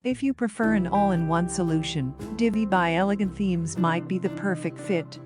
If you prefer an all-in-one solution, Divi by Elegant Themes might be the perfect fit.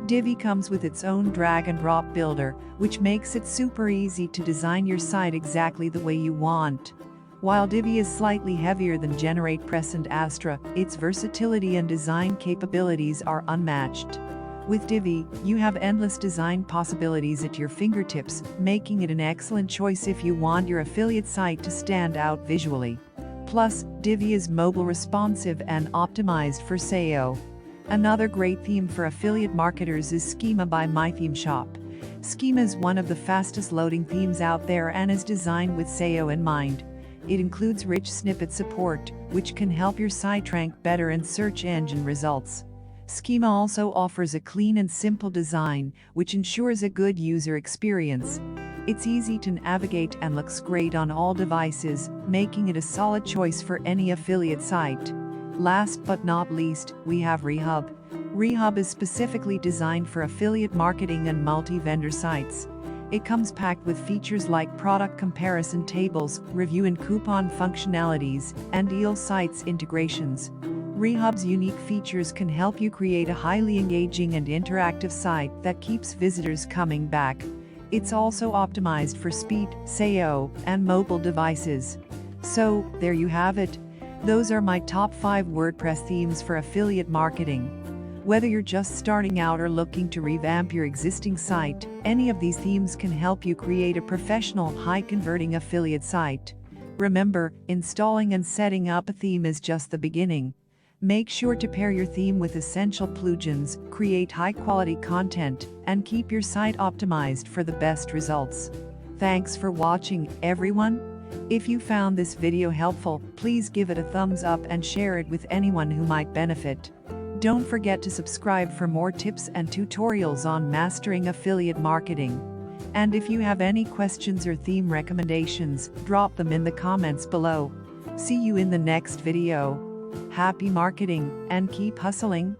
Divi comes with its own drag-and-drop builder, which makes it super easy to design your site exactly the way you want. While Divi is slightly heavier than GeneratePress and Astra, its versatility and design capabilities are unmatched. With Divi, you have endless design possibilities at your fingertips, making it an excellent choice if you want your affiliate site to stand out visually. Plus, Divi is mobile responsive and optimized for SEO. Another great theme for affiliate marketers is Schema by MyThemeShop. Schema is one of the fastest loading themes out there and is designed with SEO in mind. It includes rich snippet support, which can help your site rank better in search engine results. Schema also offers a clean and simple design, which ensures a good user experience. It's easy to navigate and looks great on all devices, making it a solid choice for any affiliate site. Last but not least, we have Rehub. Rehub is specifically designed for affiliate marketing and multi-vendor sites. It comes packed with features like product comparison tables, review and coupon functionalities, and deal sites integrations. Rehub's unique features can help you create a highly engaging and interactive site that keeps visitors coming back. It's also optimized for speed, SEO, and mobile devices. So, there you have it. Those are my top 5 WordPress themes for affiliate marketing. Whether you're just starting out or looking to revamp your existing site, any of these themes can help you create a professional, high-converting affiliate site. Remember, installing and setting up a theme is just the beginning. Make sure to pair your theme with essential plugins, create high-quality content, and keep your site optimized for the best results. Thanks for watching, everyone. If you found this video helpful, please give it a thumbs up and share it with anyone who might benefit. Don't forget to subscribe for more tips and tutorials on mastering affiliate marketing. And if you have any questions or theme recommendations, drop them in the comments below. See you in the next video. Happy marketing and keep hustling!